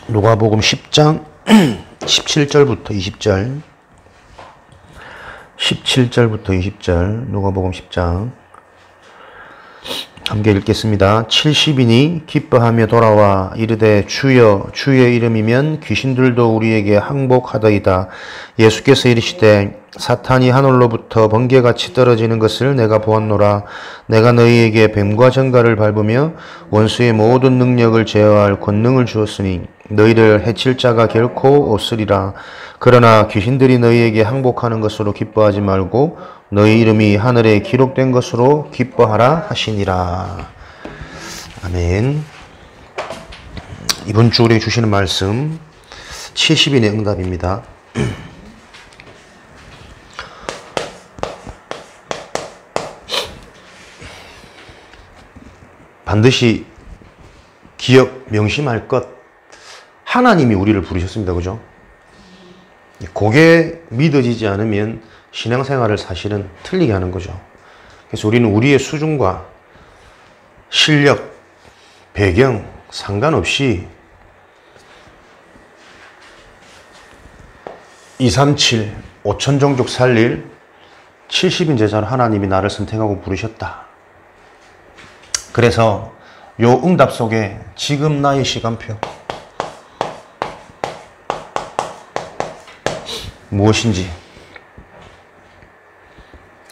누가복음 10장 17절부터 20절 17절부터 20절 누가복음 10장 함께 읽겠습니다. 70인이 기뻐하며 돌아와 이르되 주여 주의 이름이면 귀신들도 우리에게 항복하더이다. 예수께서 이르시되 사탄이 하늘로부터 번개같이 떨어지는 것을 내가 보았노라. 내가 너희에게 뱀과 정갈을 밟으며 원수의 모든 능력을 제어할 권능을 주었으니 너희를 해칠 자가 결코 없으리라. 그러나 귀신들이 너희에게 항복하는 것으로 기뻐하지 말고 너희 이름이 하늘에 기록된 것으로 기뻐하라 하시니라. 아멘. 이번 주 우리에게 주시는 말씀 70인의 응답입니다. 반드시 기억, 명심할 것. 하나님이 우리를 부르셨습니다. 그죠? 그게 믿어지지 않으면 신앙생활을 사실은 틀리게 하는 거죠. 그래서 우리는 우리의 수준과 실력, 배경 상관없이 237, 5천 종족 살릴 70인 제자로 하나님이 나를 선택하고 부르셨다. 그래서 요 응답 속에 지금 나의 시간표 무엇인지,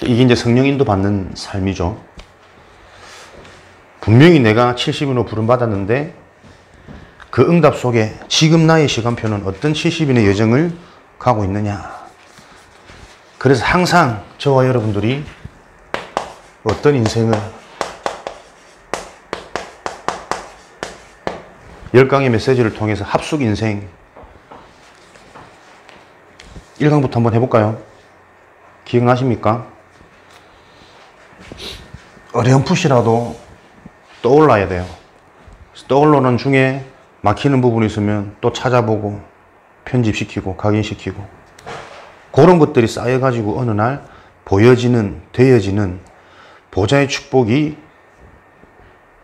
이게 이제 성령 인도 받는 삶이죠. 분명히 내가 70인으로 부름받았는데 그 응답 속에 지금 나의 시간표는 어떤 70인의 여정을 가고 있느냐. 그래서 항상 저와 여러분들이 어떤 인생을 10강의 메시지를 통해서 합숙 인생 1강부터 한번 해볼까요? 기억나십니까? 어렴풋이라도 떠올라야 돼요. 떠올르는 중에 막히는 부분이 있으면 또 찾아보고 편집시키고 각인시키고 그런 것들이 쌓여가지고 어느 날 보여지는, 되어지는 보좌의 축복이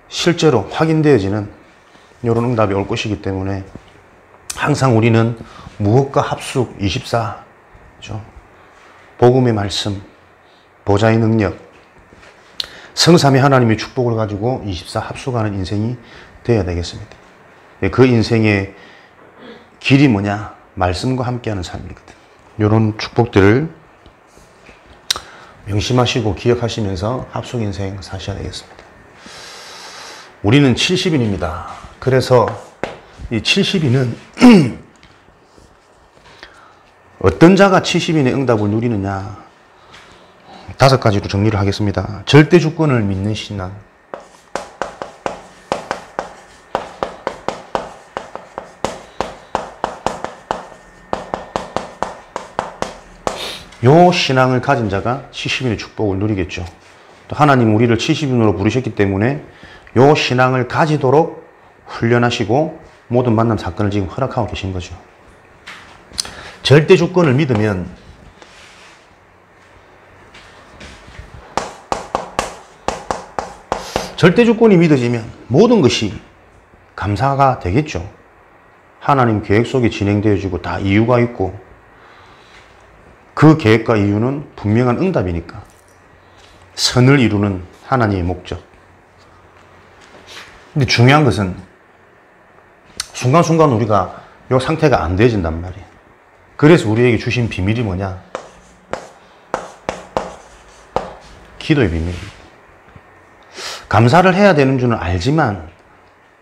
실제로 확인되어지는 이런 응답이 올 것이기 때문에 항상 우리는 무엇과 합숙 24, 그렇죠? 복음의 말씀, 보좌의 능력, 성삼위 하나님의 축복을 가지고 24 합숙하는 인생이 되어야 되겠습니다. 그 인생의 길이 뭐냐? 말씀과 함께하는 삶이거든. 이런 축복들을 명심하시고 기억하시면서 합숙 인생 사셔야 되겠습니다. 우리는 70인입니다. 그래서 이 70인은 어떤 자가 70인의 응답을 누리느냐? 5가지로 정리를 하겠습니다. 절대 주권을 믿는 신앙. 요 신앙을 가진 자가 70인의 축복을 누리겠죠. 또 하나님 우리를 70인으로 부르셨기 때문에 요 신앙을 가지도록 훈련하시고 모든 만남 사건을 지금 허락하고 계신 거죠. 절대 주권을 믿으면 절대 주권이 믿어지면 모든 것이 감사가 되겠죠. 하나님 계획 속에 진행되어지고 다 이유가 있고 그 계획과 이유는 분명한 응답이니까 선을 이루는 하나님의 목적. 근데 중요한 것은 순간순간 우리가 이 상태가 안 되어진단 말이에요. 그래서 우리에게 주신 비밀이 뭐냐? 기도의 비밀입니다. 감사를 해야 되는 줄은 알지만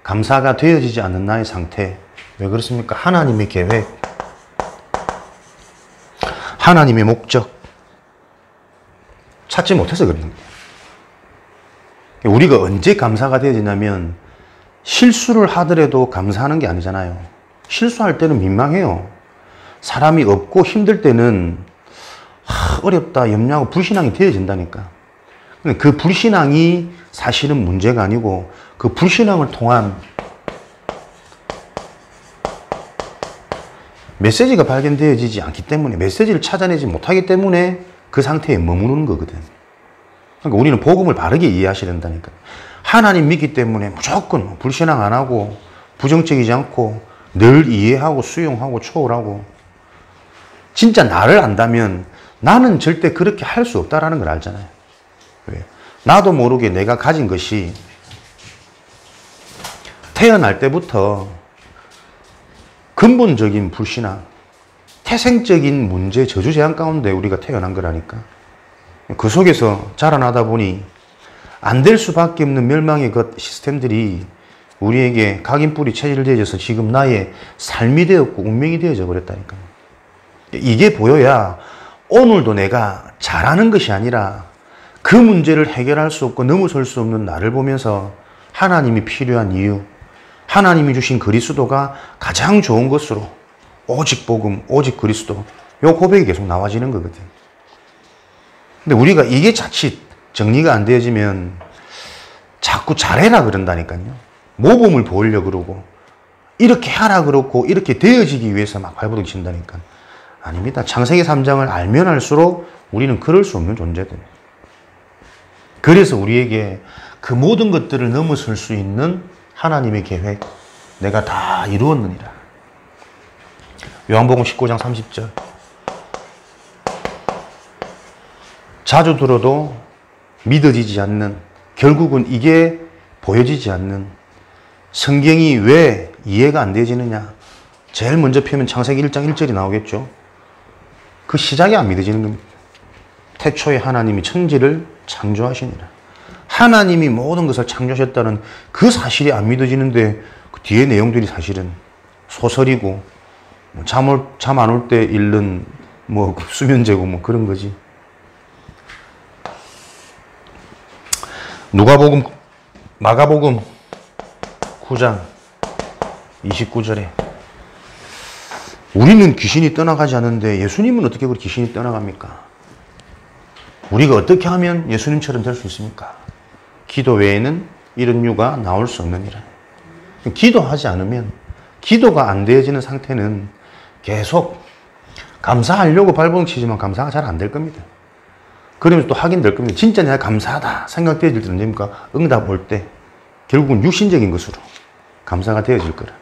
감사가 되어지지 않는 나의 상태. 왜 그렇습니까? 하나님의 계획, 하나님의 목적 찾지 못해서 그러는 거예요. 우리가 언제 감사가 되어지냐면 실수를 하더라도 감사하는 게 아니잖아요. 실수할 때는 민망해요. 사람이 없고 힘들 때는 어렵다, 염려하고 불신앙이 되어진다니까. 그 불신앙이 사실은 문제가 아니고 그 불신앙을 통한 메시지가 발견되어지지 않기 때문에, 메시지를 찾아내지 못하기 때문에 그 상태에 머무르는 거거든. 그러니까 우리는 복음을 바르게 이해하셔야 된다니까. 하나님 믿기 때문에 무조건 불신앙 안 하고 부정적이지 않고 늘 이해하고 수용하고 초월하고 진짜 나를 안다면 나는 절대 그렇게 할 수 없다라는 걸 알잖아요. 왜? 나도 모르게 내가 가진 것이 태어날 때부터 근본적인 불신앙, 태생적인 문제, 저주재앙 가운데 우리가 태어난 거라니까. 그 속에서 자라나다 보니 안 될 수밖에 없는 멸망의 것 시스템들이 우리에게 각인뿌리 체질되어져서 지금 나의 삶이 되었고 운명이 되어져 버렸다니까요. 이게 보여야 오늘도 내가 잘하는 것이 아니라 그 문제를 해결할 수 없고 넘어설 수 없는 나를 보면서 하나님이 필요한 이유, 하나님이 주신 그리스도가 가장 좋은 것으로 오직 복음, 오직 그리스도, 요 고백이 계속 나와지는 거거든. 근데 우리가 이게 자칫 정리가 안 되어지면 자꾸 잘해라 그런다니까요. 모범을 보이려고 그러고 이렇게 하라 그렇고 이렇게 되어지기 위해서 막 발버둥 친다니까. 아닙니다. 창세기 3장을 알면 알수록 우리는 그럴 수 없는 존재들. 그래서 우리에게 그 모든 것들을 넘어설 수 있는 하나님의 계획, 내가 다 이루었느니라. 요한복음 19장 30절. 자주 들어도 믿어지지 않는, 결국은 이게 보여지지 않는 성경이 왜 이해가 안 되지느냐. 제일 먼저 펴면 창세기 1장 1절이 나오겠죠. 그 시작이 안 믿어지는 겁니다. 태초에 하나님이 천지를 창조하시니라. 하나님이 모든 것을 창조하셨다는 그 사실이 안 믿어지는데 그 뒤에 내용들이 사실은 소설이고 잠 안 올 때 읽는 뭐 수면제고 뭐 그런 거지. 마가복음 9장 29절에 우리는 귀신이 떠나가지 않는데 예수님은 어떻게 그렇게 귀신이 떠나갑니까? 우리가 어떻게 하면 예수님처럼 될 수 있습니까? 기도 외에는 이런 이유가 나올 수 없느니라. 기도하지 않으면, 기도가 안 되어지는 상태는 계속 감사하려고 발버둥 치지만 감사가 잘 안 될 겁니다. 그러면서 또 확인될 겁니다. 진짜 내가 감사하다 생각되어질 때 언제입니까? 응답 올 때 결국은 육신적인 것으로 감사가 되어질 거라.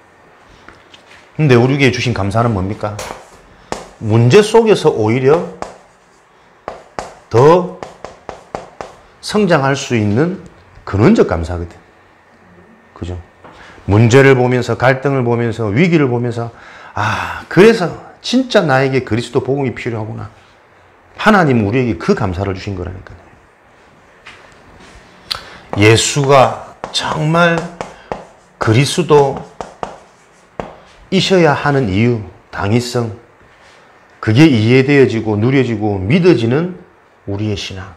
근데 우리에게 주신 감사는 뭡니까? 문제 속에서 오히려 더 성장할 수 있는 근원적 감사거든. 그죠? 문제를 보면서, 갈등을 보면서, 위기를 보면서, 아, 그래서 진짜 나에게 그리스도 복음이 필요하구나. 하나님은 우리에게 그 감사를 주신 거라니까요. 예수가 정말 그리스도이셔야 하는 이유, 당위성, 그게 이해되어지고 누려지고 믿어지는 우리의 신앙.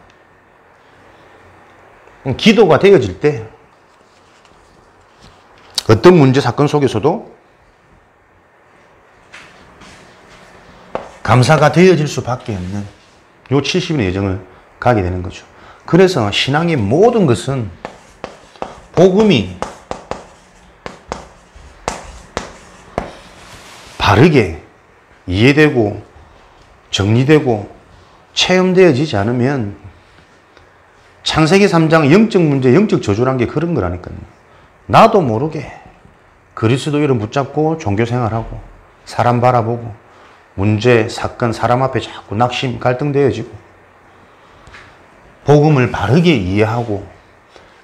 기도가 되어질 때 어떤 문제 사건 속에서도 감사가 되어질 수밖에 없는 요 70인의 여정을 가게 되는 거죠. 그래서 신앙의 모든 것은 복음이 바르게 이해되고 정리되고 체험되어지지 않으면 창세기 3장 영적 문제, 영적 저주란 게 그런 거라니까요. 나도 모르게 그리스도인을 붙잡고 종교생활하고 사람 바라보고 문제, 사건, 사람 앞에 자꾸 낙심, 갈등되어지고 복음을 바르게 이해하고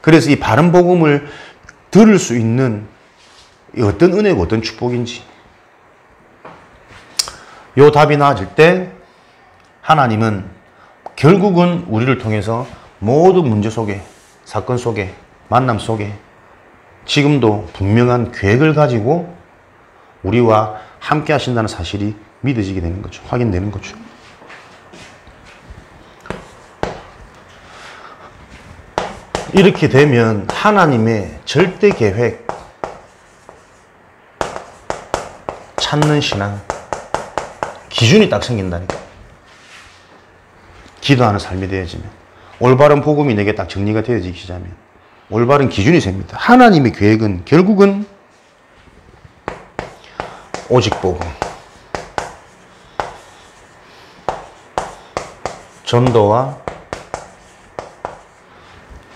그래서 이 바른 복음을 들을 수 있는 어떤 은혜고 어떤 축복인지 요 답이 나아질 때 하나님은 결국은 우리를 통해서 모든 문제 속에, 사건 속에, 만남 속에 지금도 분명한 계획을 가지고 우리와 함께 하신다는 사실이 믿어지게 되는 거죠. 확인되는 거죠. 이렇게 되면 하나님의 절대 계획 찾는 신앙 기준이 딱 생긴다니까. 기도하는 삶이 되어지면 올바른 복음이 내게 딱 정리가 되어지기 시작하면 올바른 기준이 생깁니다. 하나님의 계획은 결국은 오직 복음, 전도와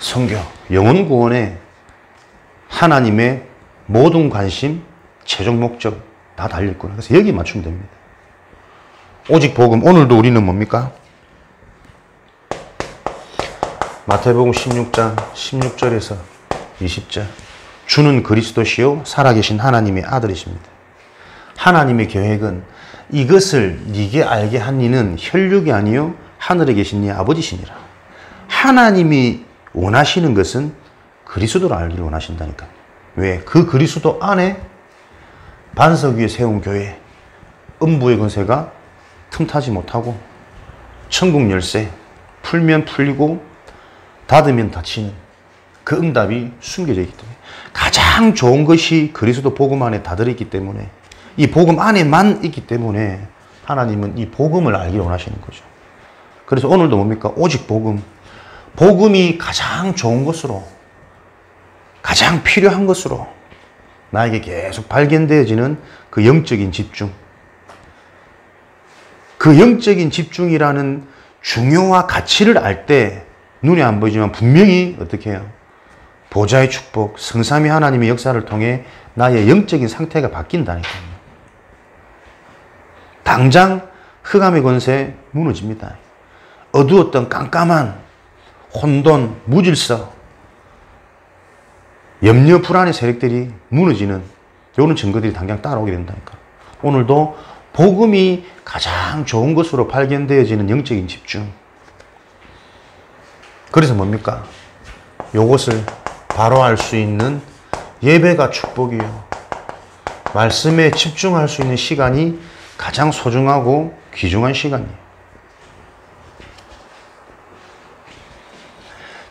선교, 영혼 구원에 하나님의 모든 관심, 최종 목적 다 달렸구나. 그래서 여기 맞추면 됩니다. 오직 복음. 오늘도 우리는 뭡니까? 마태복음 16장 16절에서 20절. 주는 그리스도시요 살아계신 하나님의 아들이십니다. 하나님의 계획은 이것을 네게 알게 한 이는 혈육이 아니요 하늘에 계신 네 아버지시니라. 하나님이 원하시는 것은 그리스도를 알기를 원하신다니까. 왜? 그 그리스도 안에 반석 위에 세운 교회, 음부의 권세가 틈타지 못하고 천국 열쇠, 풀면 풀리고 닫으면 닫히는 그 응답이 숨겨져 있기 때문에 가장 좋은 것이 그리스도 복음 안에 다 들어있기 때문에 이 복음 안에만 있기 때문에 하나님은 이 복음을 알기를 원하시는 거죠. 그래서 오늘도 뭡니까? 오직 복음. 복음이 가장 좋은 것으로, 가장 필요한 것으로 나에게 계속 발견되어지는 그 영적인 집중. 그 영적인 집중이라는 중요와 가치를 알 때 눈에 안 보이지만 분명히 어떻게 해요? 보좌의 축복, 성삼위 하나님의 역사를 통해 나의 영적인 상태가 바뀐다니까요. 당장 흑암의 권세 무너집니다. 어두웠던 깜깜한 혼돈, 무질서, 염려, 불안의 세력들이 무너지는 이런 증거들이 당장 따라오게 된다니까. 오늘도 복음이 가장 좋은 것으로 발견되어지는 영적인 집중. 그래서 뭡니까? 요것을 바로 알 수 있는 예배가 축복이에요. 말씀에 집중할 수 있는 시간이 가장 소중하고 귀중한 시간이에요.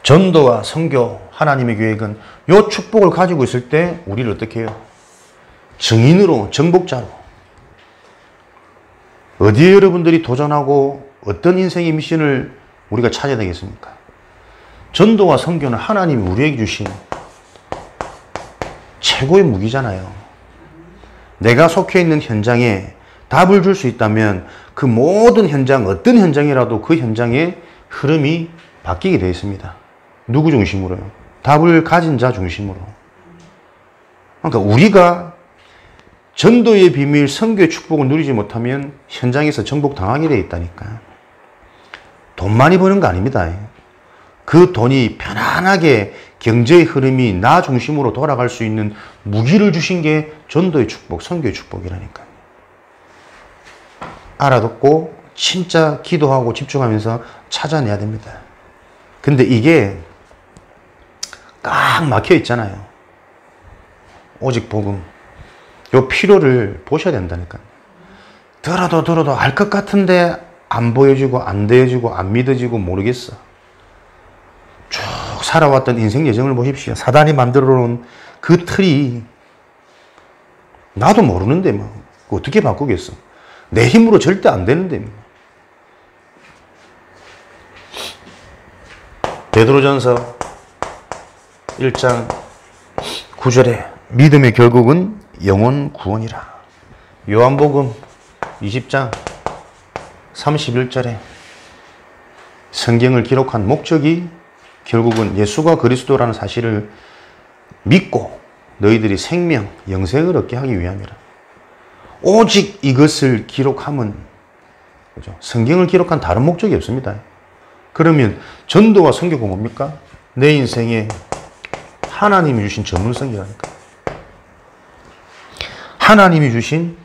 전도와 선교, 하나님의 계획은 요 축복을 가지고 있을 때 우리를 어떻게 해요? 증인으로, 정복자로. 어디에 여러분들이 도전하고 어떤 인생의 미션을 우리가 찾아야 되겠습니까? 전도와 선교는 하나님이 우리에게 주신 최고의 무기잖아요. 내가 속해 있는 현장에 답을 줄 수 있다면 그 모든 현장, 어떤 현장이라도 그 현장의 흐름이 바뀌게 되어 있습니다. 누구 중심으로요? 답을 가진 자 중심으로. 그러니까 우리가 전도의 비밀, 선교의 축복을 누리지 못하면 현장에서 정복당하게 되어 있다니까. 돈 많이 버는 거 아닙니다. 그 돈이 편안하게 경제의 흐름이 나 중심으로 돌아갈 수 있는 무기를 주신 게 전도의 축복, 선교의 축복이라니까요. 알아듣고 진짜 기도하고 집중하면서 찾아내야 됩니다. 근데 이게 꽉 막혀 있잖아요. 오직 복음. 요 필요를 보셔야 된다니까요. 들어도 알 것 같은데 안 보여주고 안 되어지고 안 믿어지고 모르겠어. 쭉 살아왔던 인생 여정을 보십시오. 사단이 만들어 놓은 그 틀이 나도 모르는데 뭐 어떻게 바꾸겠어. 내 힘으로 절대 안 되는데. 베드로전서 1장 9절에 믿음의 결국은 영혼 구원이라. 요한복음 20장 31절에 성경을 기록한 목적이 결국은 예수가 그리스도라는 사실을 믿고 너희들이 생명, 영생을 얻게 하기 위함이라. 오직 이것을 기록하면, 그죠? 성경을 기록한 다른 목적이 없습니다. 그러면 전도와 선교가 뭡니까? 내 인생에 하나님이 주신 전문성이라니까. 하나님이 주신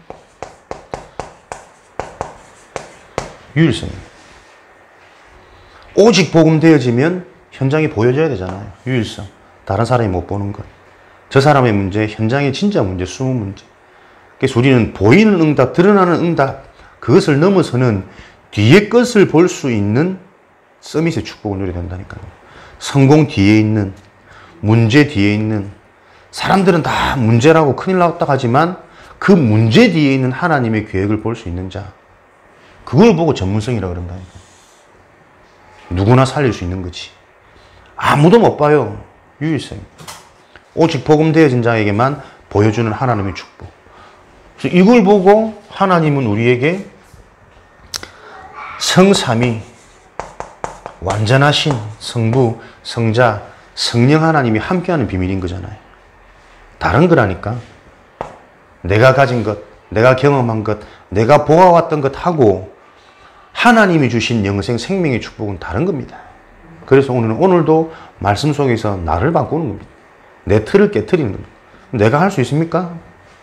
유일성입니다. 오직 복음 되어지면 현장이 보여져야 되잖아요. 유일성. 다른 사람이 못 보는 것. 저 사람의 문제, 현장의 진짜 문제, 숨은 문제. 그래서 우리는 보이는 응답, 드러나는 응답, 그것을 넘어서는 뒤에 것을 볼 수 있는 서밋의 축복을 누려야 된다니까요. 성공 뒤에 있는, 문제 뒤에 있는, 사람들은 다 문제라고 큰일 났다 하지만 그 문제 뒤에 있는 하나님의 계획을 볼 수 있는 자, 그걸 보고 전문성이라고 그런다니까요. 누구나 살릴 수 있는 거지. 아무도 못 봐요. 유일성. 오직 복음 되어진 자에게만 보여주는 하나님의 축복. 그래서 이걸 보고 하나님은 우리에게 성삼위, 완전하신 성부, 성자, 성령 하나님이 함께하는 비밀인 거잖아요. 다른 거라니까. 내가 가진 것, 내가 경험한 것, 내가 보아왔던 것 하고 하나님이 주신 영생 생명의 축복은 다른 겁니다. 그래서 오늘도 말씀 속에서 나를 바꾸는 겁니다. 내 틀을 깨트리는 겁니다. 내가 할 수 있습니까?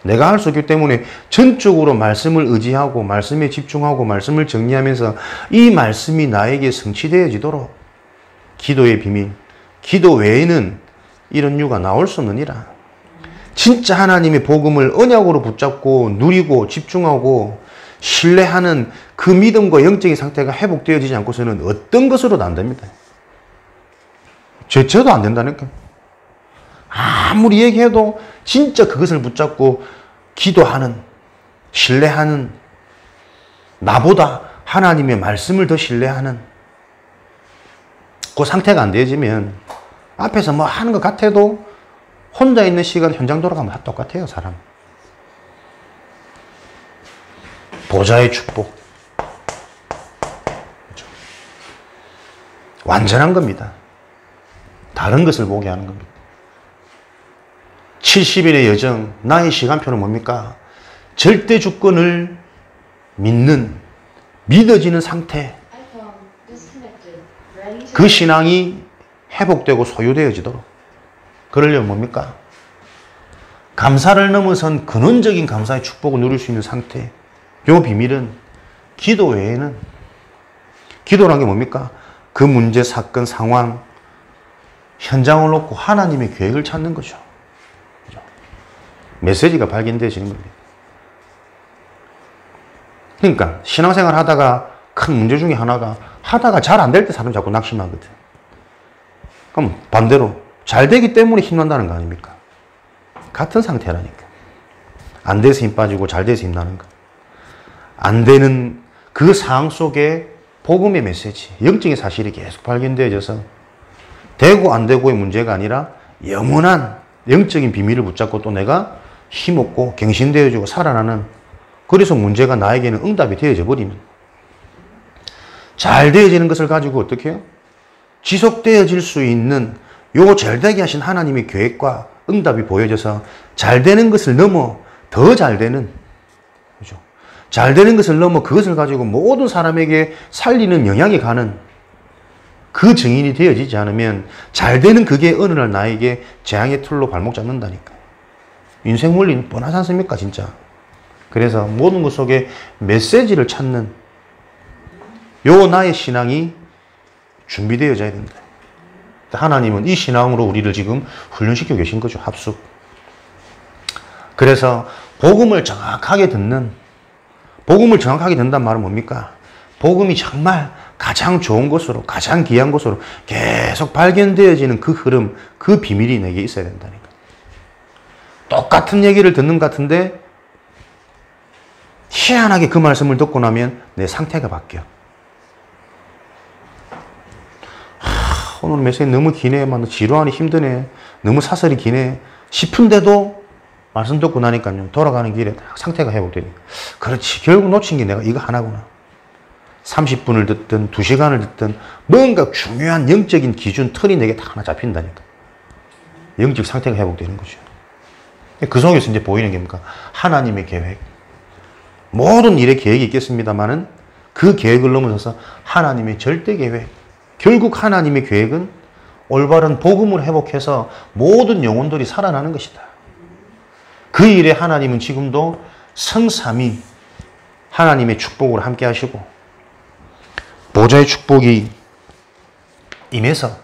내가 할 수 없기 때문에 전적으로 말씀을 의지하고 말씀에 집중하고 말씀을 정리하면서 이 말씀이 나에게 성취되어지도록 기도의 비밀, 기도 외에는 이런 유가 나올 수 없느니라. 진짜 하나님의 복음을 언약으로 붙잡고 누리고 집중하고 신뢰하는 그 믿음과 영적인 상태가 회복되어지지 않고서는 어떤 것으로도 안 됩니다. 저도 안 된다니까. 아무리 얘기해도 진짜 그것을 붙잡고 기도하는, 신뢰하는, 나보다 하나님의 말씀을 더 신뢰하는 그 상태가 안 되어지면 앞에서 뭐 하는 것 같아도 혼자 있는 시간 현장 돌아가면 다 똑같아요, 사람. 보좌의 축복. 그렇죠? 완전한 겁니다. 다른 것을 보게 하는 겁니다. 70일의 여정, 나의 시간표는 뭡니까? 절대 주권을 믿는, 믿어지는 상태. 그 신앙이 회복되고 소유되어지도록. 그러려면 뭡니까? 감사를 넘어선 근원적인 감사의 축복을 누릴 수 있는 상태. 요 비밀은 기도 외에는, 기도란 게 뭡니까? 그 문제, 사건, 상황, 현장을 놓고 하나님의 계획을 찾는 거죠. 그죠? 메시지가 발견되어지는 겁니다. 그러니까 신앙생활 하다가 큰 문제 중에 하나가 하다가 잘 안 될 때 사람 자꾸 낙심하거든. 그럼 반대로 잘 되기 때문에 힘난다는 거 아닙니까? 같은 상태라니까. 안 돼서 힘 빠지고 잘 돼서 힘나는 거. 안 되는 그 상황 속에 복음의 메시지, 영적인 사실이 계속 발견되어져서 되고 안 되고의 문제가 아니라 영원한 영적인 비밀을 붙잡고 또 내가 힘없고 갱신되어지고 살아나는, 그래서 문제가 나에게는 응답이 되어져 버리는, 잘 되어지는 것을 가지고 어떻게 해요? 지속되어질 수 있는 요 잘되게 하신 하나님의 계획과 응답이 보여져서 잘 되는 것을 넘어 더 잘 되는, 그죠? 잘 되는 것을 넘어 그것을 가지고 모든 사람에게 살리는 영향이 가는 그 증인이 되어지지 않으면 잘 되는 그게 어느 날 나에게 재앙의 틀로 발목 잡는다니까. 인생 원리는 뻔하지 않습니까, 진짜? 그래서 모든 것 속에 메시지를 찾는 요 나의 신앙이 준비되어져야 된다. 하나님은 이 신앙으로 우리를 지금 훈련시켜 계신 거죠, 합숙. 그래서 복음을 정확하게 듣는, 복음을 정확하게 듣는다는 말은 뭡니까? 복음이 정말 가장 좋은 것으로, 가장 귀한 것으로 계속 발견되어지는 그 흐름, 그 비밀이 내게 있어야 된다니까. 똑같은 얘기를 듣는 것 같은데 희한하게 그 말씀을 듣고 나면 내 상태가 바뀌어. 오늘 메시지 너무 기네, 지루하니 힘드네, 너무 사설이 기네 싶은데도 말씀 듣고 나니까요, 돌아가는 길에 상태가 회복되니, 그렇지, 결국 놓친 게 내가 이거 하나구나. 30분을 듣든 2시간을 듣든 뭔가 중요한 영적인 기준, 틀이 내게 다 하나 잡힌다니까. 영적 상태가 회복되는 거죠. 그 속에서 이제 보이는 게 뭡니까? 하나님의 계획. 모든 일에 계획이 있겠습니다만은 그 계획을 넘어서서 하나님의 절대 계획. 결국 하나님의 계획은 올바른 복음을 회복해서 모든 영혼들이 살아나는 것이다. 그 일에 하나님은 지금도 성삼위 하나님의 축복을 함께 하시고 보좌의 축복이 임해서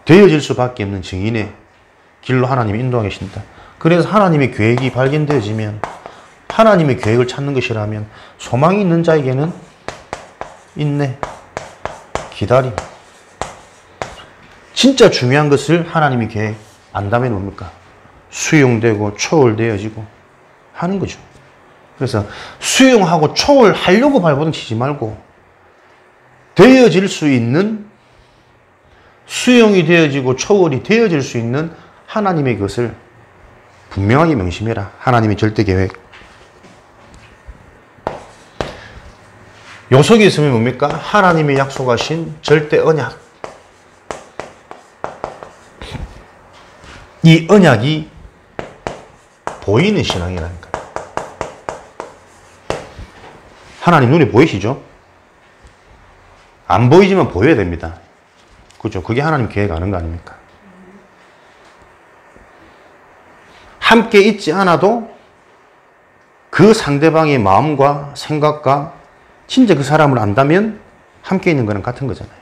되어질 수밖에 없는 증인의 길로 하나님이 인도하고 계신다. 그래서 하나님의 계획이 발견되어지면, 하나님의 계획을 찾는 것이라면 소망이 있는 자에게는 인내, 기다림. 진짜 중요한 것을 하나님의 계획 안다면 뭡니까? 수용되고 초월되어지고 하는 거죠. 그래서 수용하고 초월하려고 발버둥 치지 말고 되어질 수 있는, 수용이 되어지고 초월이 되어질 수 있는 하나님의 것을 분명하게 명심해라. 하나님의 절대 계획. 요 속에 있으면 뭡니까? 하나님의 약속하신 절대 언약. 이 언약이 보이는 신앙이라니까. 하나님 눈에 보이시죠? 안 보이지만 보여야 됩니다. 그죠? 그게 하나님 계획하는 거 아닙니까? 함께 있지 않아도 그 상대방의 마음과 생각과 진짜 그 사람을 안다면 함께 있는 거랑 같은 거잖아요.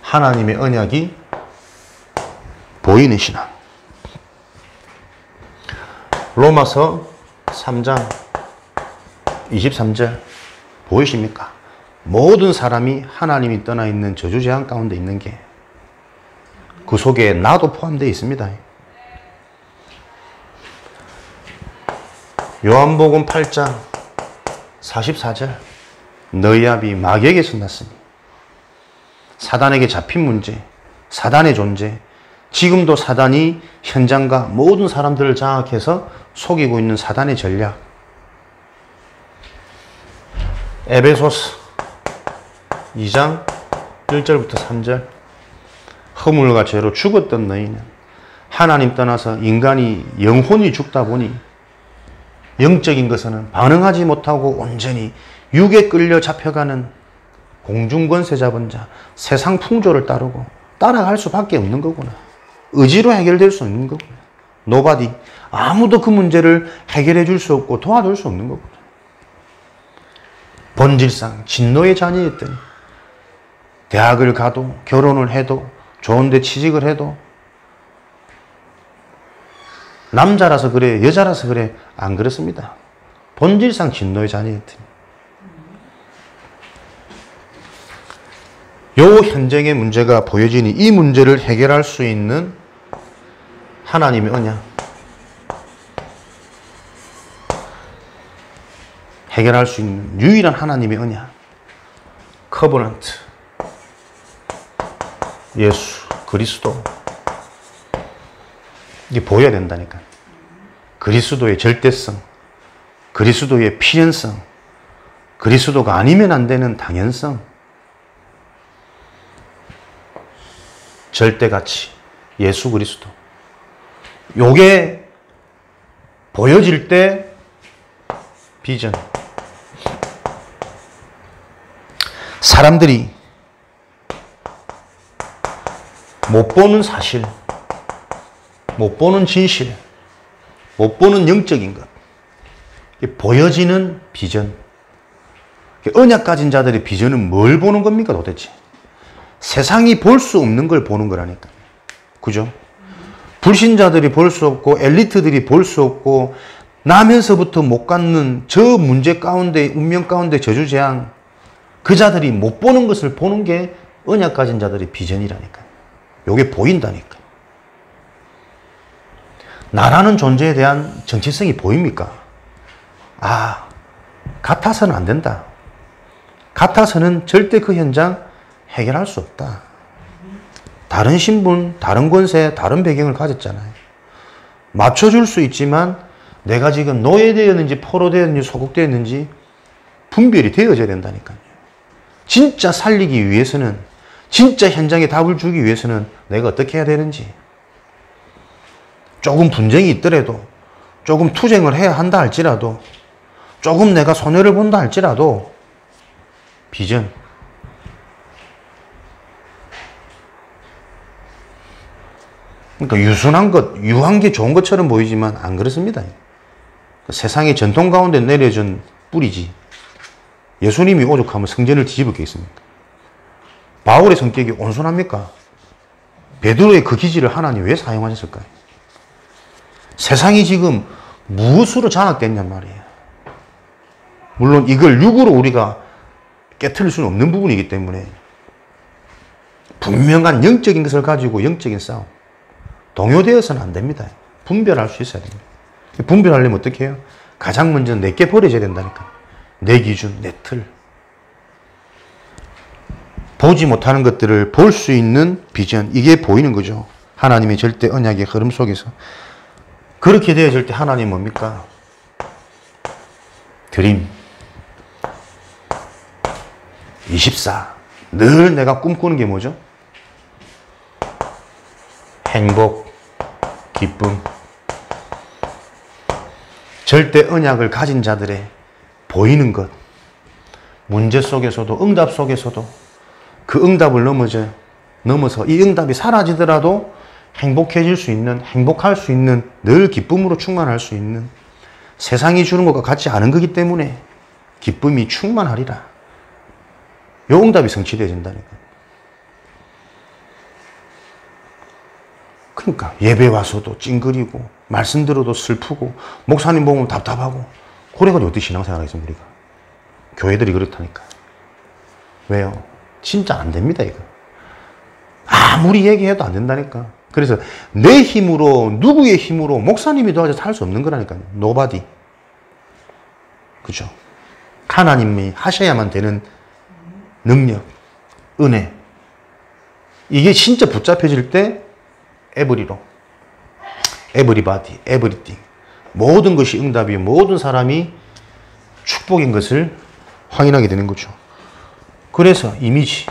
하나님의 언약이 보이는 신앙. 로마서 3장 23절 보이십니까? 모든 사람이 하나님이 떠나 있는 저주재앙 가운데 있는 게 그 속에 나도 포함되어 있습니다. 요한복음 8장 44절 너희 아비 마귀에게서 났으니 사단에게 잡힌 문제, 사단의 존재, 지금도 사단이 현장과 모든 사람들을 장악해서 속이고 있는 사단의 전략. 에베소서 2장 1절부터 3절 허물과 죄로 죽었던 너희는 하나님 떠나서 인간이 영혼이 죽다 보니 영적인 것은 반응하지 못하고 온전히 육에 끌려 잡혀가는 공중권세 잡은 자, 세상 풍조를 따르고 따라갈 수밖에 없는 거구나. 의지로 해결될 수 없는 거구나. 노바디, 아무도 그 문제를 해결해 줄 수 없고 도와줄 수 없는 거구나. 본질상 진노의 자녀였더니 대학을 가도 결혼을 해도 좋은 데 취직을 해도 남자라서 그래 여자라서 그래 안 그렇습니다. 본질상 진노의 자녀였더니 요 현장의 문제가 보여지니 이 문제를 해결할 수 있는 하나님의 언약, 해결할 수 있는 유일한 하나님의 언약, 커버넌트, 예수 그리스도. 이게 보여야 된다니까. 그리스도의 절대성, 그리스도의 필연성, 그리스도가 아니면 안 되는 당연성, 절대가치, 예수 그리스도. 요게 보여질 때 비전. 사람들이 못 보는 사실, 못 보는 진실, 못 보는 영적인 것, 보여지는 비전. 언약 가진 자들의 비전은 뭘 보는 겁니까 도대체? 세상이 볼 수 없는 걸 보는 거라니까. 그죠? 불신자들이 볼 수 없고 엘리트들이 볼 수 없고 나면서부터 못 갖는 저 문제 가운데, 운명 가운데 저주재앙, 그 자들이 못 보는 것을 보는 게 언약 가진 자들의 비전이라니까. 요게 보인다니까. 나라는 존재에 대한 정체성이 보입니까? 아, 같아서는 안 된다. 같아서는 절대 그 현장 해결할 수 없다. 다른 신분, 다른 권세, 다른 배경을 가졌잖아요. 맞춰줄 수 있지만 내가 지금 노예되었는지 포로되었는지 소국되었는지 분별이 되어져야 된다니까요. 진짜 살리기 위해서는, 진짜 현장에 답을 주기 위해서는 내가 어떻게 해야 되는지, 조금 분쟁이 있더라도, 조금 투쟁을 해야 한다 할지라도, 조금 내가 손해를 본다 할지라도 비전. 그러니까 유순한 것, 유한 게 좋은 것처럼 보이지만 안 그렇습니다. 세상의 전통 가운데 내려진 뿌리지. 예수님이 오죽하면 성전을 뒤집어 겠습니까? 바울의 성격이 온순합니까? 베드로의 그 기질을 하나님 왜 사용하셨을까요? 세상이 지금 무엇으로 장악됐냔 말이에요. 물론 이걸 육으로 우리가 깨트릴 수는 없는 부분이기 때문에 분명한 영적인 것을 가지고 영적인 싸움. 동요되어서는 안 됩니다. 분별할 수 있어야 됩니다. 분별하려면 어떻게 해요? 가장 먼저 내게 버려져야 된다니까. 내 기준, 내 틀. 보지 못하는 것들을 볼 수 있는 비전. 이게 보이는 거죠. 하나님의 절대 언약의 흐름 속에서. 그렇게 되어질 때 하나님 뭡니까? 드림. 24. 늘 내가 꿈꾸는 게 뭐죠? 행복, 기쁨. 절대 언약을 가진 자들의 보이는 것, 문제 속에서도 응답 속에서도 그 응답을 넘어서 이 응답이 사라지더라도 행복해질 수 있는, 행복할 수 있는, 늘 기쁨으로 충만할 수 있는, 세상이 주는 것과 같지 않은 거기 때문에 기쁨이 충만하리라. 요 응답이 성취되어진다니까. 그러니까 예배 와서도 찡그리고 말씀 들어도 슬프고 목사님 보면 답답하고 그래가지고 어떻게 신앙생활 하겠습니까 우리가. 교회들이 그렇다니까. 왜요? 진짜 안 됩니다 이거. 아무리 얘기해도 안 된다니까. 그래서 내 힘으로, 누구의 힘으로, 목사님이 도와줘서 할 수 없는 거라니까요. Nobody. 그죠? 하나님이 하셔야만 되는 능력, 은혜. 이게 진짜 붙잡혀질 때 에브리로, 에브리바디, 에브리띵. 모든 것이 응답이요. 모든 사람이 축복인 것을 확인하게 되는 거죠. 그래서 이미지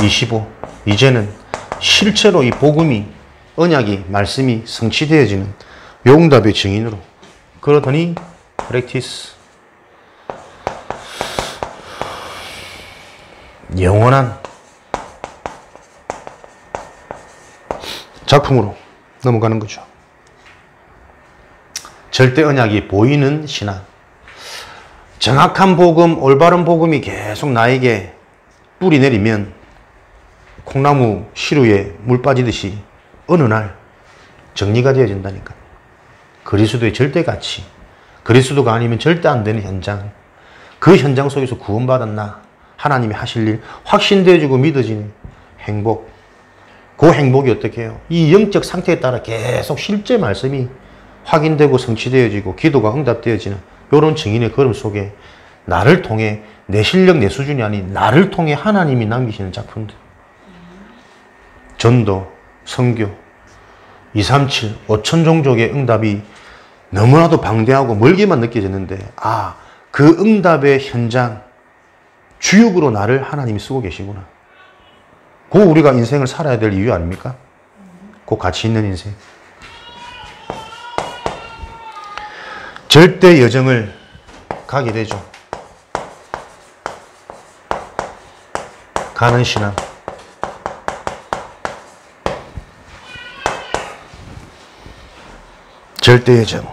25. 이제는 실제로 이 복음이, 언약이, 말씀이 성취되어지는 요 응답의 증인으로. 그러더니 프랙티스. 영원한 작품으로 넘어가는 거죠. 절대 언약이 보이는 신앙. 정확한 복음, 올바른 복음이 계속 나에게 뿌리 내리면 콩나무 시루에 물 빠지듯이 어느 날 정리가 되어진다니까. 그리스도의 절대가치, 그리스도가 아니면 절대 안 되는 현장, 그 현장 속에서 구원받았나, 하나님이 하실 일 확신되어지고 믿어지는 행복. 그 행복이 어떻게 해요? 이 영적 상태에 따라 계속 실제 말씀이 확인되고 성취되어지고 기도가 응답되어지는 이런 증인의 걸음 속에 나를 통해, 내 실력, 내 수준이 아닌 나를 통해 하나님이 남기시는 작품들. 전도, 선교, 237, 5천 종족의 응답이 너무나도 방대하고 멀게만 느껴졌는데, 아, 그 응답의 현장, 주역으로 나를 하나님이 쓰고 계시구나. 그 우리가 인생을 살아야 될 이유 아닙니까? 그 가치 있는 인생. 절대 여정을 가게 되죠. 가는 신앙. 절대 여정.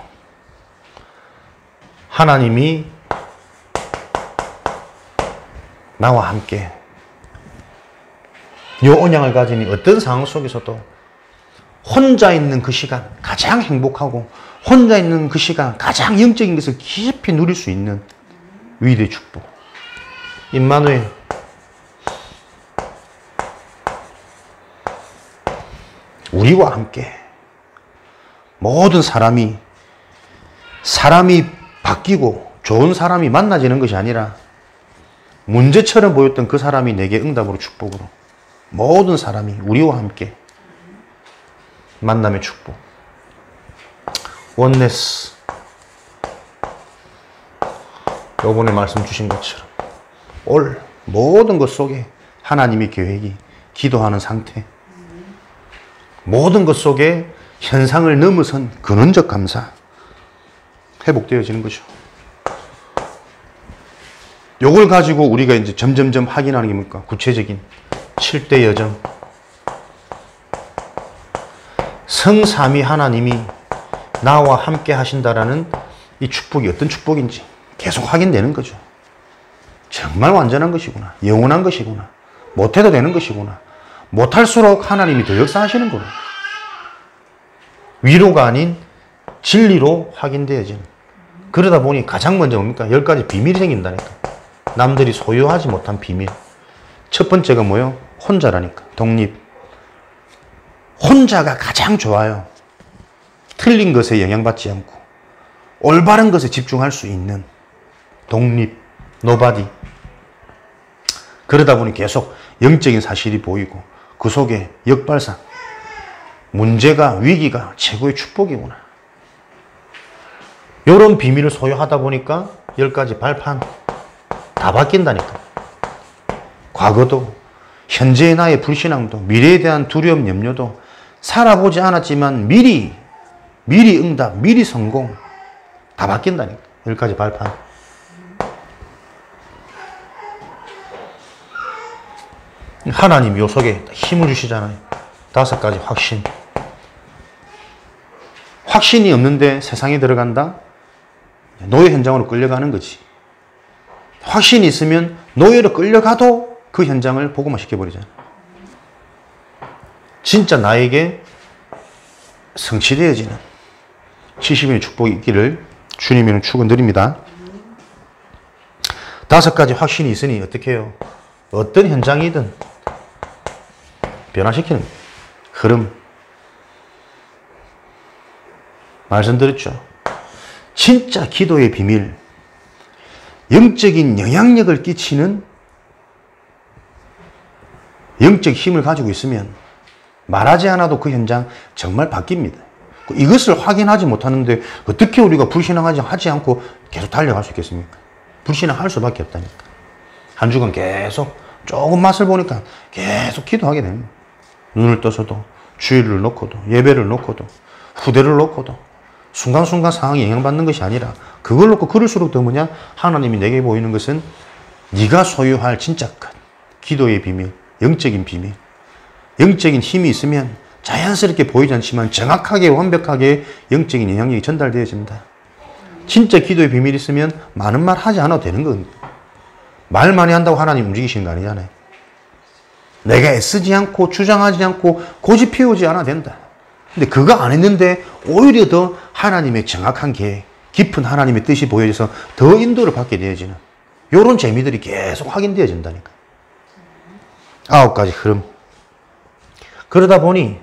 하나님이 나와 함께 이 언약을 가지니 어떤 상황 속에서도 혼자 있는 그 시간 가장 행복하고 혼자 있는 그 시간 가장 영적인 것을 깊이 누릴 수 있는 위대의 축복. 임마누엘. 우리와 함께 모든 사람이 바뀌고 좋은 사람이 만나지는 것이 아니라 문제처럼 보였던 그 사람이 내게 응답으로 축복으로 모든 사람이 우리와 함께 만남의 축복. 원네스. 요번에 말씀 주신 것처럼 올 모든 것 속에 하나님의 계획이, 기도하는 상태, 모든 것 속에 현상을 넘어선 근원적 감사 회복되어지는 거죠. 요걸 가지고 우리가 이제 점점점 확인하는 게 뭡니까? 구체적인 7대 여정. 성삼위 하나님이 나와 함께 하신다라는 이 축복이 어떤 축복인지 계속 확인되는 거죠. 정말 완전한 것이구나. 영원한 것이구나. 못해도 되는 것이구나. 못할수록 하나님이 더 역사하시는 거구나. 위로가 아닌 진리로 확인되어지는. 그러다 보니 가장 먼저 뭡니까? 10가지 비밀이 생긴다니까. 남들이 소유하지 못한 비밀. 첫 번째가 뭐예요? 혼자라니까. 독립. 혼자가 가장 좋아요. 틀린 것에 영향받지 않고 올바른 것에 집중할 수 있는 독립. Nobody. 그러다 보니 계속 영적인 사실이 보이고 그 속에 역발상. 문제가, 위기가 최고의 축복이구나. 이런 비밀을 소유하다 보니까 10가지 발판 다 바뀐다니까. 과거도, 현재의 나의 불신앙도, 미래에 대한 두려움, 염려도 살아보지 않았지만 미리 응답, 미리 성공 다 바뀐다니까. 10가지 발판. 하나님 요 속에 힘을 주시잖아요. 5가지 확신. 확신이 없는데 세상에 들어간다? 노예 현장으로 끌려가는 거지. 확신이 있으면 노예로 끌려가도 그 현장을 복음화 시켜버리잖아. 진짜 나에게 성취되어지는 70인의 축복이 있기를 주님의 축원드립니다. 5가지 확신이 있으니 어떻게 해요? 어떤 현장이든 변화시키는 거예요. 흐름. 말씀드렸죠. 진짜 기도의 비밀. 영적인 영향력을 끼치는 영적 힘을 가지고 있으면 말하지 않아도 그 현장 정말 바뀝니다. 이것을 확인하지 못하는데 어떻게 우리가 불신앙하지 않고 계속 달려갈 수 있겠습니까? 불신앙할 수밖에 없다니까. 한 주간 계속 조금 맛을 보니까 계속 기도하게 됩니다. 눈을 떠서도, 주일을 놓고도, 예배를 놓고도, 후대를 놓고도 순간순간 상황이 영향받는 것이 아니라 그걸 놓고 그럴수록 더 뭐냐? 하나님이 내게 보이는 것은 네가 소유할 진짜 큰 기도의 비밀, 영적인 비밀, 영적인 힘이 있으면 자연스럽게 보이지 않지만 정확하게 완벽하게 영적인 영향력이 전달되어집니다. 진짜 기도의 비밀이 있으면 많은 말 하지 않아도 되는 겁니다. 말 많이 한다고 하나님 움직이시는 거 아니잖아요. 내가 애쓰지 않고 주장하지 않고 고집 피우지 않아도 된다. 근데 그거 안 했는데 오히려 더 하나님의 정확한 계획, 깊은 하나님의 뜻이 보여져서 더 인도를 받게 되어지는 이런 재미들이 계속 확인되어진다니까. 9가지 흐름. 그러다 보니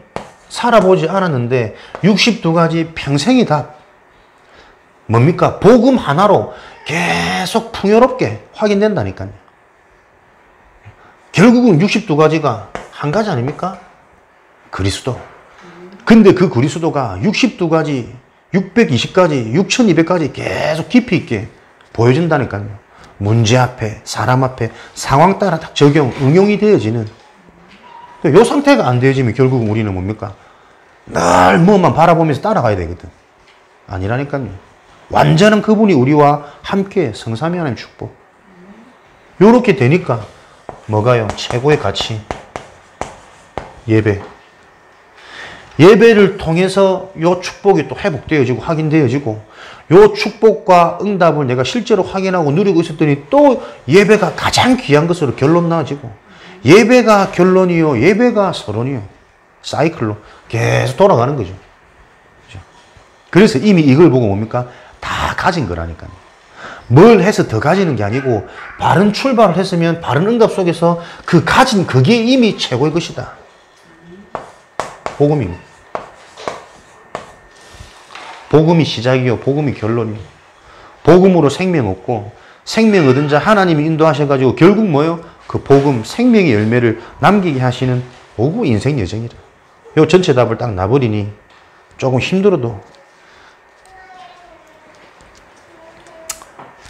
살아보지 않았는데 62가지 평생이 다 뭡니까? 복음 하나로 계속 풍요롭게 확인된다니까요. 결국은 62가지가 한 가지 아닙니까? 그리스도. 근데 그 그리스도가 62가지, 620가지, 6200가지 계속 깊이 있게 보여진다니까요. 문제 앞에, 사람 앞에, 상황 따라 딱 적용, 응용이 되어지는 이 상태가 안 되어지면 결국은 우리는 뭡니까? 늘 뭐만 바라보면서 따라가야 되거든. 아니라니까요. 완전한 그분이 우리와 함께 성삼위 하나님 축복. 요렇게 되니까 뭐가요? 최고의 가치. 예배. 예배를 통해서 요 축복이 또 회복되어지고 확인되어지고 요 축복과 응답을 내가 실제로 확인하고 누리고 있었더니 또 예배가 가장 귀한 것으로 결론 나와지고 예배가 결론이요. 예배가 서론이요. 사이클로 계속 돌아가는 거죠. 그래서 이미 이걸 보고 뭡니까? 다 가진 거라니까요. 뭘 해서 더 가지는 게 아니고 바른 출발을 했으면 바른 응답 속에서 그 가진 그게 이미 최고의 것이다. 복음입니다. 복음이 시작이요. 복음이 결론이요. 복음으로 생명 얻고 생명 얻은 자 하나님이 인도하셔가지고 결국 뭐예요? 그 복음 생명의 열매를 남기게 하시는 오구 인생 여정이라. 요 전체 답을 딱 놔버리니 조금 힘들어도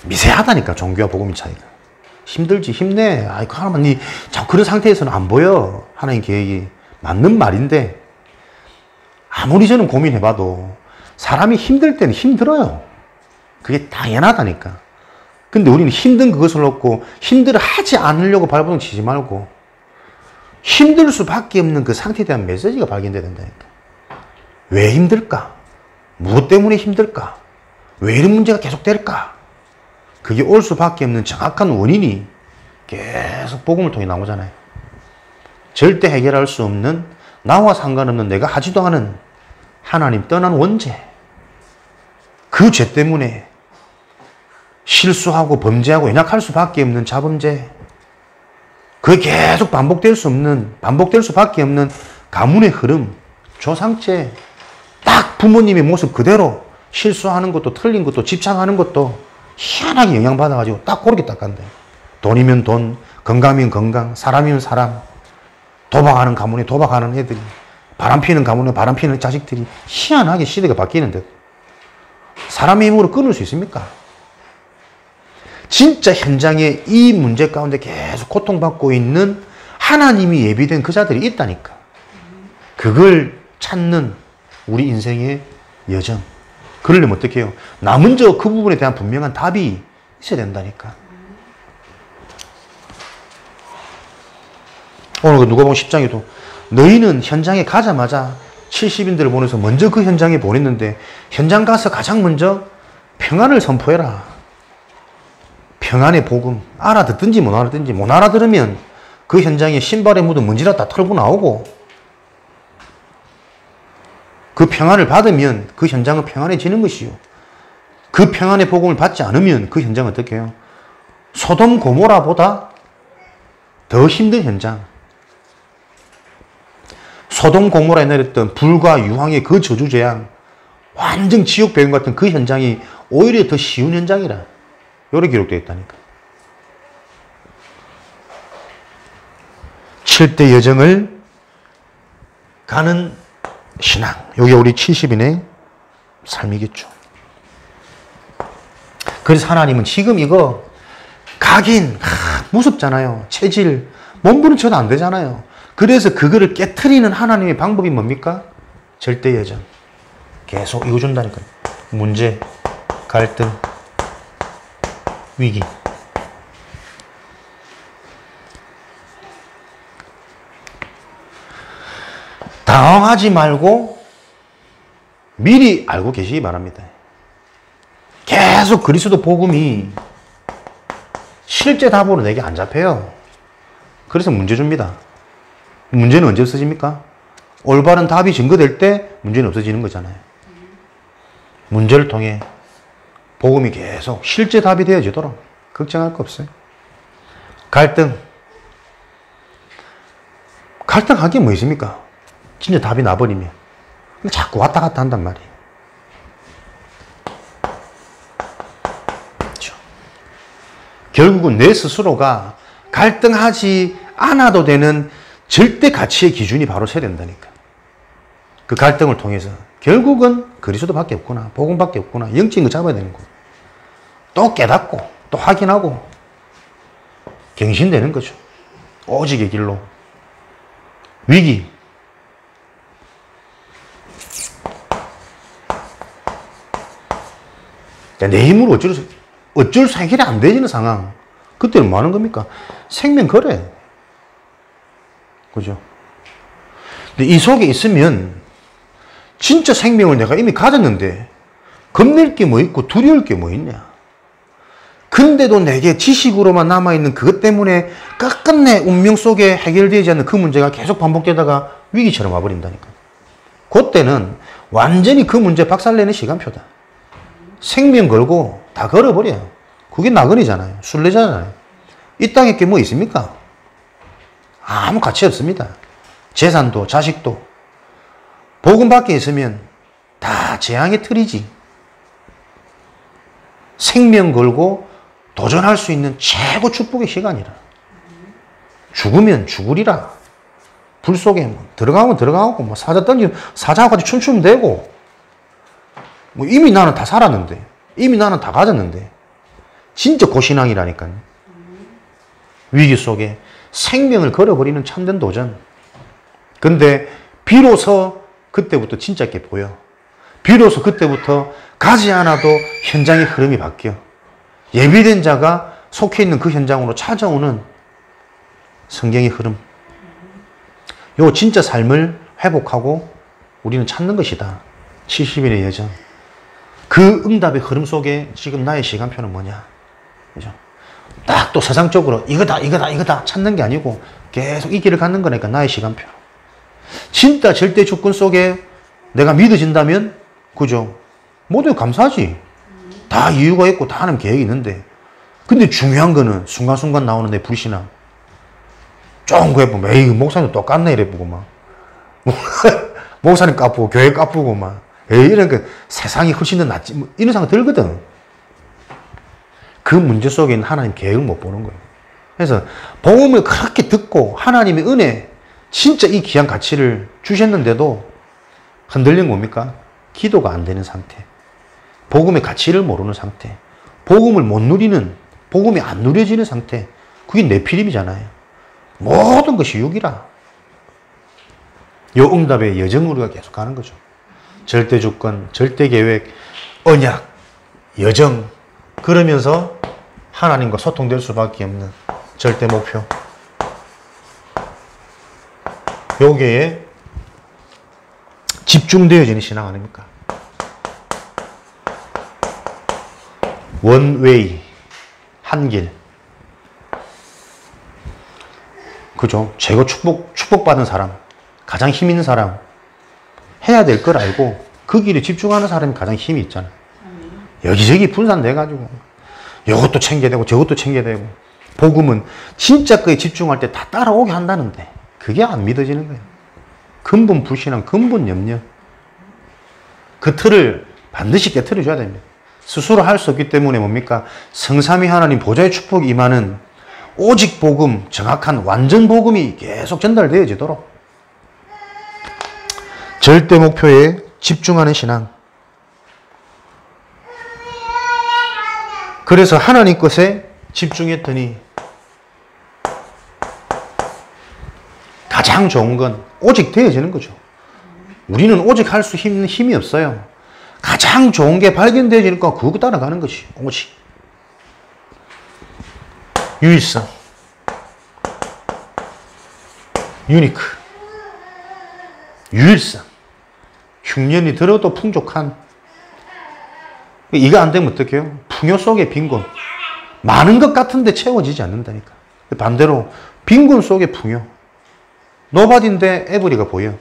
미세하다니까. 종교와 복음의 차이가. 힘들지. 힘내. 아이고 하나님 자꾸 그런 상태에서는 안 보여. 하나님 계획이. 맞는 말인데 아무리 저는 고민해봐도 사람이 힘들 때는 힘들어요. 그게 당연하다니까. 근데 우리는 힘든 그것을 놓고 힘들어 하지 않으려고 발버둥 치지 말고 힘들 수밖에 없는 그 상태에 대한 메시지가 발견돼야 된다니까. 왜 힘들까? 무엇 때문에 힘들까? 왜 이런 문제가 계속될까? 그게 올 수밖에 없는 정확한 원인이 계속 복음을 통해 나오잖아요. 절대 해결할 수 없는 나와 상관없는 내가 하지도 않은 하나님 떠난 원죄. 그 죄 때문에 실수하고 범죄하고 연약할 수밖에 없는 자범죄. 그게 계속 반복될 수밖에 없는 가문의 흐름, 조상죄. 딱 부모님의 모습 그대로 실수하는 것도 틀린 것도 집착하는 것도 희한하게 영향받아가지고 딱 그렇게 딱 간대. 돈이면 돈, 건강이면 건강, 사람이면 사람. 도박하는 가문에 도박하는 애들이, 바람 피는 가문에 바람 피는 자식들이 희한하게 시대가 바뀌는데 사람의 힘으로 끊을 수 있습니까? 진짜 현장에 이 문제 가운데 계속 고통받고 있는 하나님이 예비된 그 자들이 있다니까. 그걸 찾는 우리 인생의 여정. 그러려면 어떻게 해요? 나 먼저 그 부분에 대한 분명한 답이 있어야 된다니까. 오늘 그 누가복음 10장에도 너희는 현장에 가자마자 70인들을 보내서 먼저 그 현장에 보냈는데 현장 가서 가장 먼저 평안을 선포해라. 평안의 복음. 알아듣든지 못 알아듣든지 못 알아들으면 그 현장에 신발에 묻은 먼지라 다 털고 나오고 그 평안을 받으면 그 현장은 평안해지는 것이요. 그 평안의 복음을 받지 않으면 그 현장은 어떻게 해요? 소돔 고모라보다 더 힘든 현장. 소돔 고모라에 내렸던 불과 유황의 그 저주재앙, 완전 지옥 배경 같은 그 현장이 오히려 더 쉬운 현장이라. 이렇게 기록되어 있다니까. 7대 여정을 가는 신앙. 이게 우리 70인의 삶이겠죠. 그래서 하나님은 지금 이거 가긴 무섭잖아요. 체질, 몸부림쳐도 안 되잖아요. 그래서 그거를 깨트리는 하나님의 방법이 뭡니까? 절대 여정. 계속 이거 준다니까요. 문제, 갈등, 위기. 당황하지 말고 미리 알고 계시기 바랍니다. 계속 그리스도 복음이 실제 답으로 내게 안 잡혀요. 그래서 문제 줍니다. 문제는 언제 없어집니까? 올바른 답이 증거될 때 문제는 없어지는 거잖아요. 문제를 통해 복음이 계속 실제 답이 되어지도록 걱정할 거 없어요. 갈등. 갈등하기에 뭐 있습니까? 진짜 답이 나버리면 자꾸 왔다 갔다 한단 말이에요. 그렇죠? 결국은 내 스스로가 갈등하지 않아도 되는 절대 가치의 기준이 바로 서야 된다니까. 그 갈등을 통해서 결국은 그리스도밖에 없구나, 복음밖에 없구나, 영적인 거 잡아야 되는 거. 또 깨닫고 또 확인하고 갱신되는 거죠. 오직의 길로. 위기. 내 힘으로 어쩔 수 해결이 안 되는 상황. 그때는 뭐 하는 겁니까? 생명 걸어야 돼. 그죠? 근데 이 속에 있으면 진짜 생명을 내가 이미 가졌는데 겁낼 게 뭐 있고 두려울 게 뭐 있냐. 근데도 내게 지식으로만 남아있는 그것 때문에 끝끝내 운명 속에 해결되지 않는 그 문제가 계속 반복되다가 위기처럼 와버린다니까. 그때는 완전히 그 문제 박살내는 시간표다. 생명 걸고 다 걸어버려요. 그게 나그네잖아요. 순례자잖아요. 이 땅에 게 뭐 있습니까? 아무 가치 없습니다. 재산도 자식도. 복음 밖에 있으면 다 재앙의 틀이지. 생명 걸고 도전할 수 있는 최고 축복의 시간이라. 죽으면 죽으리라. 불 속에 뭐 들어가면 들어가고 뭐 사자 던지면 사자와 같이 춤추면 되고 뭐 이미 나는 다 살았는데 이미 나는 다 가졌는데 진짜 고신앙이라니까요. 위기 속에 생명을 걸어버리는 참된 도전. 근데 비로소 그때부터 진짜 게 보여. 비로소 그때부터 가지 않아도 현장의 흐름이 바뀌어. 예비된 자가 속해 있는 그 현장으로 찾아오는 성경의 흐름. 요 진짜 삶을 회복하고 우리는 찾는 것이다. 70일의 여정. 그 응답의 흐름 속에 지금 나의 시간표는 뭐냐. 그죠? 딱 또 세상적으로 이거다 찾는 게 아니고 계속 이 길을 갖는 거니까 나의 시간표. 진짜 절대 주권 속에 내가 믿어진다면, 그죠? 모두 감사하지. 다 이유가 있고 다 하는 계획이 있는데. 근데 중요한 거는 순간순간 나오는 내 불신앙. 좀 구해보면, 에이, 목사님 똑같네, 이래보고 막. 목사님 까쁘고, 교회 까쁘고 막. 에이, 이런 거 세상이 훨씬 더 낫지. 뭐 이런 생각 들거든. 그 문제 속에 있는 하나님 계획을 못 보는 거예요. 그래서 복음을 그렇게 듣고 하나님의 은혜, 진짜 이 귀한 가치를 주셨는데도 흔들린 뭡니까? 기도가 안 되는 상태. 복음의 가치를 모르는 상태. 복음을 못 누리는, 복음이 안 누려지는 상태. 그게 네피림이잖아요. 모든 것이 육이라. 요 응답의 여정을 우리가 계속 가는 거죠. 절대 주권, 절대 계획, 언약, 여정. 그러면서 하나님과 소통될 수밖에 없는 절대 목표. 요게 집중되어지는 신앙 아닙니까? 원웨이, 한 길. 그죠? 최고 축복받은 사람, 가장 힘 있는 사람, 해야 될 걸 알고 그 길에 집중하는 사람이 가장 힘이 있잖아요. 여기저기 분산돼가지고 이것도 챙겨야 되고 저것도 챙겨야 되고, 복음은 진짜 그에 집중할 때 다 따라오게 한다는데 그게 안 믿어지는 거예요. 근본 불신앙, 근본 염려. 그 틀을 반드시 깨트려줘야 됩니다. 스스로 할 수 없기 때문에 뭡니까? 성삼위 하나님 보좌의 축복이 임하는 오직 복음, 정확한 완전 복음이 계속 전달되어지도록 절대 목표에 집중하는 신앙. 그래서 하나님 것에 집중했더니 가장 좋은 건 오직 되어지는 거죠. 우리는 오직 할 수 있는 힘이 없어요. 가장 좋은 게 발견되어지니까 그거 따라가는 것이 오직. 유일성, 유니크, 유일성. 흉년이 들어도 풍족한. 이거 안 되면 어떡해요? 풍요 속의 빈곤. 많은 것 같은데 채워지지 않는다니까. 반대로 빈곤 속의 풍요. 노바디인데 에브리가 보여.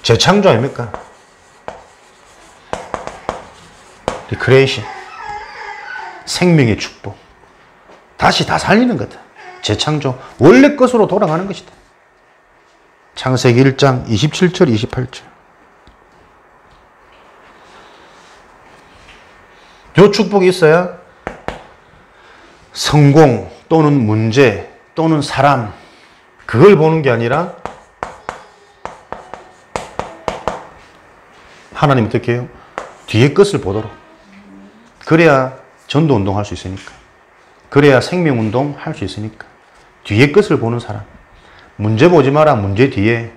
재창조 아닙니까? 리크레이션. 생명의 축복. 다시 다 살리는 거다. 재창조. 원래 것으로 돌아가는 것이다. 창세기 1장 27절 28절. 요 축복이 있어야 성공 또는 문제 또는 사람, 그걸 보는 게 아니라 하나님 어떻게 해요? 뒤에 것을 보도록. 그래야 전도운동 할 수 있으니까. 그래야 생명운동 할 수 있으니까. 뒤에 것을 보는 사람. 문제 보지 마라, 문제 뒤에.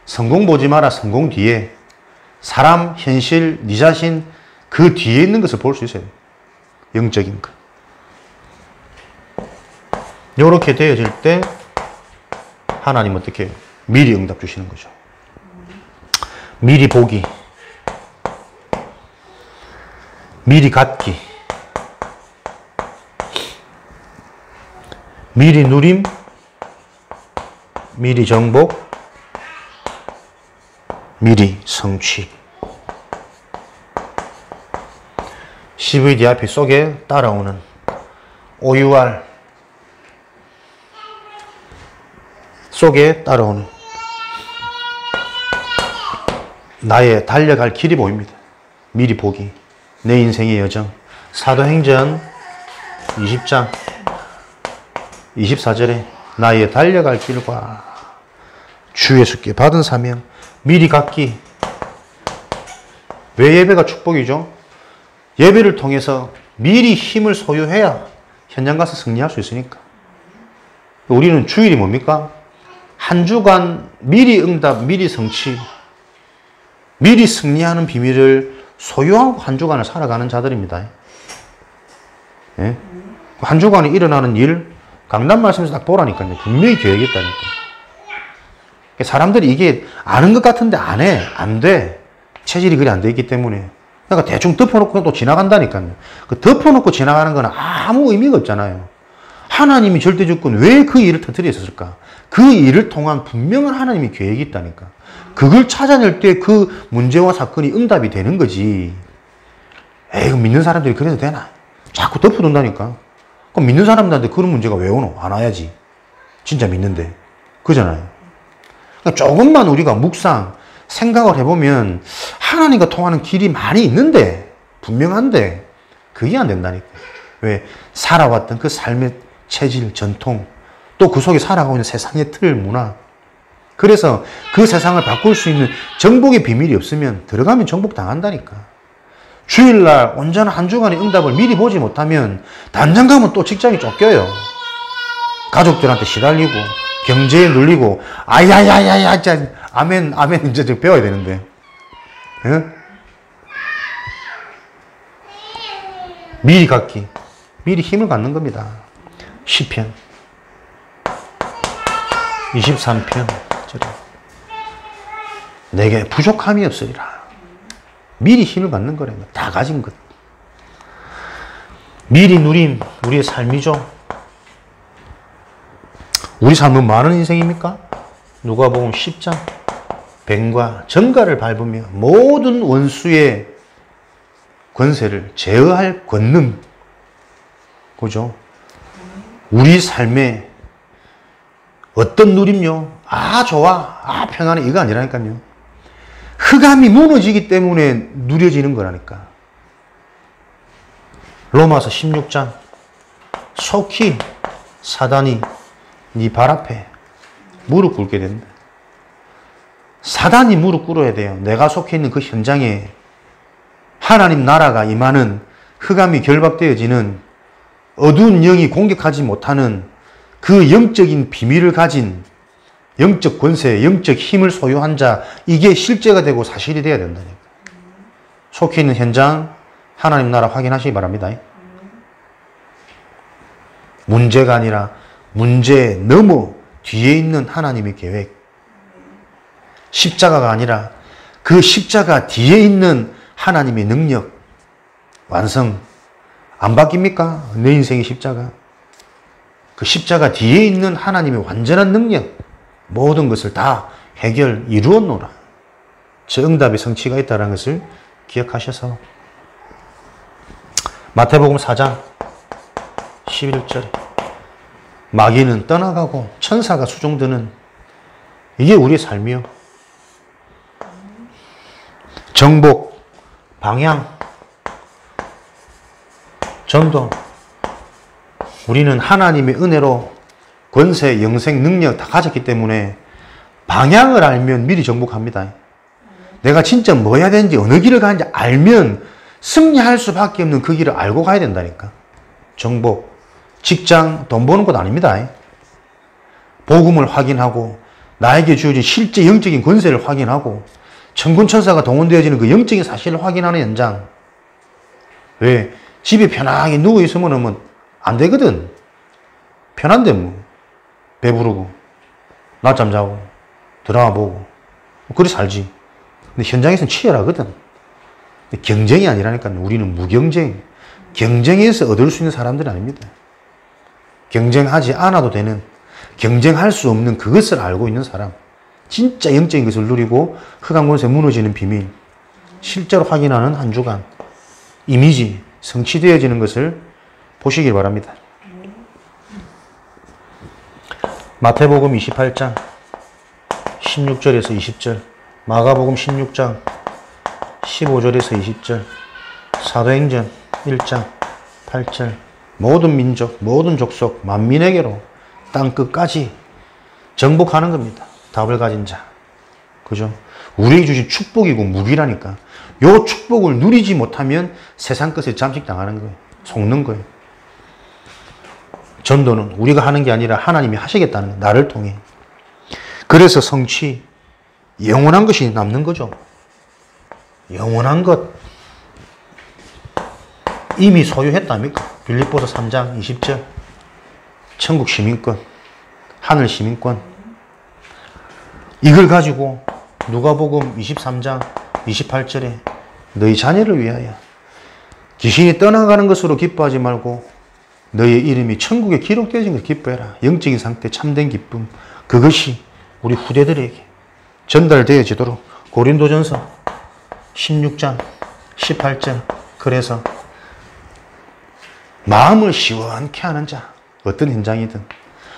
성공 보지 마라, 성공 뒤에. 사람, 현실, 네 자신, 그 뒤에 있는 것을 볼 수 있어요. 영적인 것. 이렇게 되어질 때 하나님 어떻게 해요? 미리 응답 주시는 거죠. 미리 보기, 미리 갖기, 미리 누림, 미리 정복, 미리 성취. CVDIP 속에 따라오는 OUR 속에 따라오는 나의 달려갈 길이 보입니다. 미리 보기. 내 인생의 여정. 사도행전 20장 24절에 나의 달려갈 길과 주 예수께 받은 사명. 미리 갖기. 왜 예배가 축복이죠? 예배를 통해서 미리 힘을 소유해야 현장 가서 승리할 수 있으니까. 우리는 주일이 뭡니까? 한 주간 미리 응답, 미리 성취, 미리 승리하는 비밀을 소유하고 한 주간을 살아가는 자들입니다. 예? 한 주간에 일어나는 일, 강단 말씀에서 딱 보라니까요. 분명히 계획이 있다니까. 사람들이 이게 아는 것 같은데 안 해. 안 돼. 체질이 그리 안 돼 있기 때문에. 그러니까 대충 덮어놓고 또 지나간다니까요. 그 덮어놓고 지나가는 건 아무 의미가 없잖아요. 하나님이 절대주권 왜 그 일을 터뜨렸을까? 그 일을 통한 분명한 하나님의 계획이 있다니까. 그걸 찾아낼 때 그 문제와 사건이 응답이 되는 거지. 에이, 믿는 사람들이 그래도 되나? 자꾸 덮어둔다니까. 그럼 믿는 사람들한테 그런 문제가 왜 오노? 안 와야지. 진짜 믿는데. 그잖아요. 그러니까 조금만 우리가 묵상, 생각을 해보면 하나님과 통하는 길이 많이 있는데, 분명한데, 그게 안 된다니까. 왜? 살아왔던 그 삶의 체질, 전통, 또 그 속에 살아가고 있는 세상의 틀, 문화. 그래서 그 세상을 바꿀 수 있는 정복의 비밀이 없으면 들어가면 정복 당한다니까. 주일날 온전한 한 주간의 응답을 미리 보지 못하면 당장 가면 또 직장이 쫓겨요. 가족들한테 시달리고 경제에 눌리고, 아야야야야, 자, 아멘, 아멘, 이제 좀 배워야 되는데. 응? 미리 갖기. 미리 힘을 갖는 겁니다. 시편 23편. 내게 부족함이 없으리라. 미리 힘을 갖는 거래. 다 가진 것. 미리 누린 우리의 삶이죠. 우리 삶은 많은 인생입니까? 누가복음 10장 뱀과 정갈을 밟으며 모든 원수의 권세를 제어할 권능. 그죠? 우리 삶에 어떤 누림요? 아 좋아, 아 평안해, 이거 아니라니까요. 흑암이 무너지기 때문에 누려지는 거라니까. 로마서 16장 속히 사단이 네 발 앞에 무릎 꿇게 된다. 사단이 무릎 꿇어야 돼요. 내가 속해 있는 그 현장에 하나님 나라가 임하는, 흑암이 결박되어지는, 어두운 영이 공격하지 못하는 그 영적인 비밀을 가진 영적 권세, 영적 힘을 소유한 자, 이게 실제가 되고 사실이 되어야 된다니까. 속해 있는 현장, 하나님 나라 확인하시기 바랍니다. 문제가 아니라 문제 너머 뒤에 있는 하나님의 계획. 십자가가 아니라 그 십자가 뒤에 있는 하나님의 능력, 완성. 안 바뀝니까? 내 인생의 십자가. 그 십자가 뒤에 있는 하나님의 완전한 능력, 모든 것을 다 해결, 이루었노라. 저 응답의 성취가 있다는 것을 기억하셔서. 마태복음 4장 11절에 마귀는 떠나가고 천사가 수종드는, 이게 우리의 삶이요. 정복, 방향, 전도. 우리는 하나님의 은혜로 권세, 영생, 능력 다 가졌기 때문에 방향을 알면 미리 정복합니다. 내가 진짜 뭐 해야 되는지, 어느 길을 가는지 알면 승리할 수밖에 없는 그 길을 알고 가야 된다니까. 정복, 직장, 돈 버는 것 아닙니다. 복음을 확인하고 나에게 주어진 실제 영적인 권세를 확인하고 천군천사가 동원되어지는 그 영적인 사실을 확인하는 현장. 왜? 집에 편하게 누워있으면 안 되거든. 편한데 뭐. 배부르고 낮잠 자고 드라마 보고 그래 살지. 근데 현장에서는 치열하거든. 근데 경쟁이 아니라니까요. 우리는 무경쟁. 경쟁에서 얻을 수 있는 사람들이 아닙니다. 경쟁하지 않아도 되는, 경쟁할 수 없는 그것을 알고 있는 사람. 진짜 영적인 것을 누리고 흑암 권세 무너지는 비밀, 실제로 확인하는 한 주간, 이미지, 성취되어지는 것을 보시길 바랍니다. 마태복음 28장 16절에서 20절, 마가복음 16장 15절에서 20절, 사도행전 1장 8절, 모든 민족, 모든 족속, 만민에게로 땅끝까지 정복하는 겁니다. 답을 가진 자. 그죠? 우리에게 주신 축복이고 무기라니까. 요 축복을 누리지 못하면 세상 것에 잠식당하는 거예요. 속는 거예요. 전도는 우리가 하는 게 아니라 하나님이 하시겠다는 거예요. 나를 통해. 그래서 성취, 영원한 것이 남는 거죠. 영원한 것. 이미 소유했답니까? 빌립보서 3장 20절. 천국 시민권, 하늘 시민권. 이걸 가지고 누가복음 23장 28절에 너희 자녀를 위하여 귀신이 떠나가는 것으로 기뻐하지 말고 너의 이름이 천국에 기록되어진 것을 기뻐해라. 영적인 상태 참된 기쁨. 그것이 우리 후대들에게 전달되어지도록. 고린도전서 16장 18절. 그래서 마음을 시원케 하는 자, 어떤 현장이든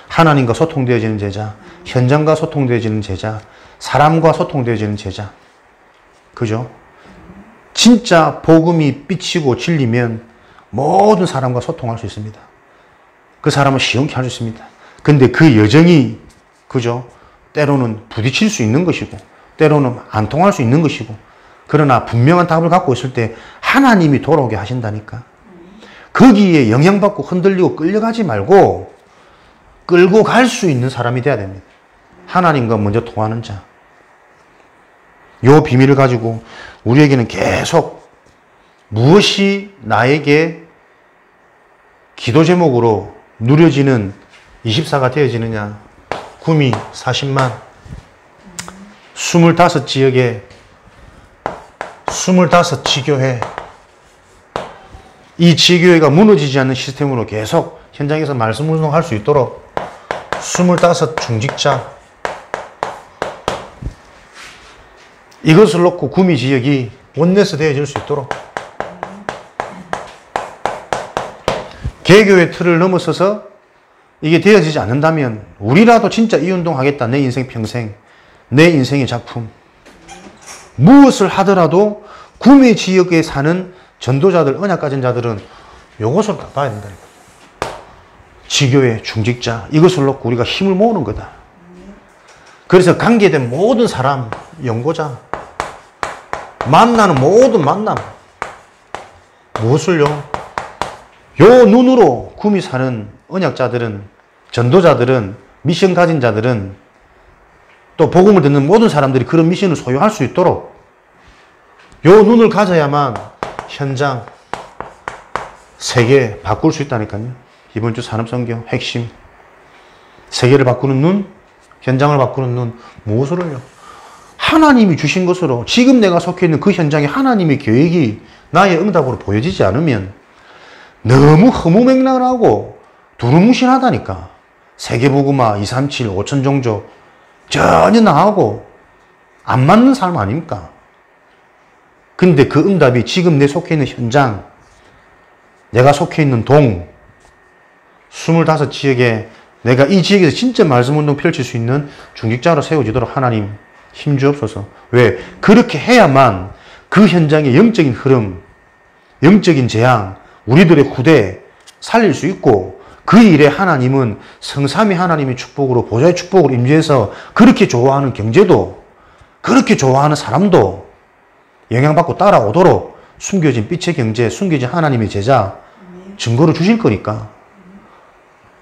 하나님과 소통되어지는 제자, 현장과 소통되어지는 제자, 사람과 소통되어지는 제자. 그죠? 진짜 복음이 비치고 진리면 모든 사람과 소통할 수 있습니다. 그 사람을 시원케 할 수 있습니다. 근데 그 여정이, 그죠? 때로는 부딪힐 수 있는 것이고, 때로는 안 통할 수 있는 것이고, 그러나 분명한 답을 갖고 있을 때 하나님이 돌아오게 하신다니까. 거기에 영향받고 흔들리고 끌려가지 말고 끌고 갈 수 있는 사람이 돼야 됩니다. 하나님과 먼저 통하는 자. 요 비밀을 가지고 우리에게는 계속 무엇이 나에게 기도 제목으로 누려지는 24가 되어지느냐. 구미 40만 25지역에 25지교회 이 지교회가 무너지지 않는 시스템으로 계속 현장에서 말씀 운동할 수 있도록 25 중직자 이것을 놓고 구미 지역이 원내스 되어질 수 있도록 개교의 틀을 넘어서서 이게 되어지지 않는다면 우리라도 진짜 이 운동하겠다. 내 인생 평생 내 인생의 작품 무엇을 하더라도 구미 지역에 사는 전도자들 언약 가진 자들은 이것을 봐야 된다. 지교의 중직자 이것을 놓고 우리가 힘을 모으는 거다. 그래서 관계된 모든 사람 연고자 만나는 모든 만남 무엇을요? 요 눈으로 구미 사는 언약자들은 전도자들은 미션 가진 자들은 또 복음을 듣는 모든 사람들이 그런 미션을 소유할 수 있도록 요 눈을 가져야만 현장 세계 바꿀 수 있다니까요. 이번 주 산업선교 핵심 세계를 바꾸는 눈, 현장을 바꾸는 눈 무엇으로요? 하나님이 주신 것으로 지금 내가 속해 있는 그 현장에 하나님의 계획이 나의 응답으로 보여지지 않으면 너무 허무맹랑하고 두루뭉실하다니까. 세계복음화 237, 5천 종족 전혀 나하고 안 맞는 삶 아닙니까? 근데 그 응답이 지금 내 속해 있는 현장, 내가 속해 있는 동, 25지역에 내가 이 지역에서 진짜 말씀운동 펼칠 수 있는 중직자로 세워지도록 하나님 힘주옵소서. 왜? 그렇게 해야만 그 현장의 영적인 흐름, 영적인 재앙, 우리들의 후대 살릴 수 있고 그 일에 하나님은 성삼위 하나님의 축복으로 보좌의 축복으로 임재해서 그렇게 좋아하는 경제도 그렇게 좋아하는 사람도 영향받고 따라오도록 숨겨진 빛의 경제, 숨겨진 하나님의 제자 증거를 주실 거니까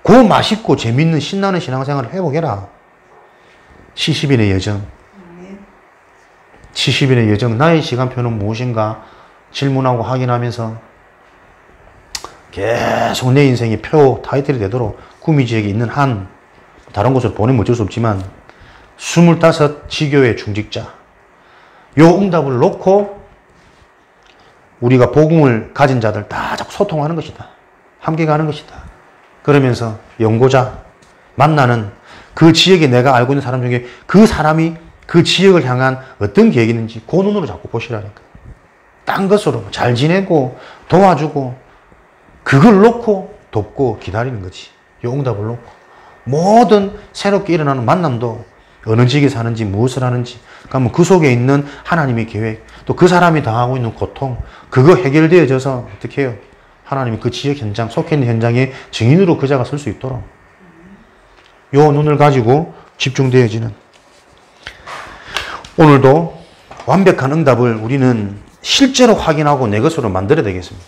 그 맛있고 재밌는 신나는 신앙생활을 회복해라. 70인의 여정 70인의 여정 나의 시간표는 무엇인가 질문하고 확인하면서 계속 내 인생의 표 타이틀이 되도록 구미 지역에 있는 한 다른 곳으로 보내면 어쩔 수 없지만 25 지교의 중직자 요 응답을 놓고 우리가 복음을 가진 자들 다 자꾸 소통하는 것이다. 함께 가는 것이다. 그러면서 연고자 만나는 그 지역에 내가 알고 있는 사람 중에 그 사람이 그 지역을 향한 어떤 계획이 있는지 그 눈으로 자꾸 보시라니까. 딴 것으로 잘 지내고 도와주고 그걸 놓고 돕고 기다리는 거지. 요 응답을 놓고 모든 새롭게 일어나는 만남도 어느 지역에 사는지 무엇을 하는지 그러면 그 속에 있는 하나님의 계획 또 그 사람이 당하고 있는 고통 그거 해결되어져서 어떻게 해요? 하나님이 그 지역 현장 속해 있는 현장의 증인으로 그자가 설 수 있도록 요 눈을 가지고 집중되어지는 오늘도 완벽한 응답을 우리는 실제로 확인하고 내 것으로 만들어야 되겠습니다.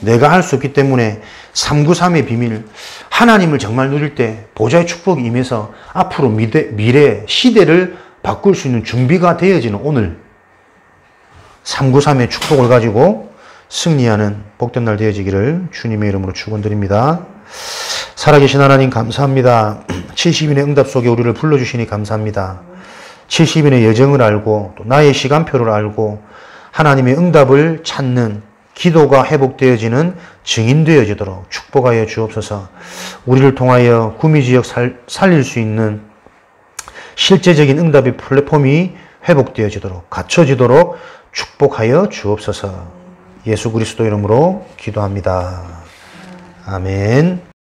내가 할 수 없기 때문에 393의 비밀 하나님을 정말 누릴 때 보좌의 축복이 임해서 앞으로 미래 시대를 바꿀 수 있는 준비가 되어지는 오늘 393의 축복을 가지고 승리하는 복된 날 되어지기를 주님의 이름으로 축원드립니다. 살아계신 하나님 감사합니다. 70인의 응답 속에 우리를 불러주시니 감사합니다. 70인의 여정을 알고 또 나의 시간표를 알고 하나님의 응답을 찾는 기도가 회복되어지는 증인되어지도록 축복하여 주옵소서. 우리를 통하여 구미지역 살릴 수 있는 실제적인 응답의 플랫폼이 회복되어지도록 갖춰지도록 축복하여 주옵소서. 예수 그리스도 이름으로 기도합니다. 아멘.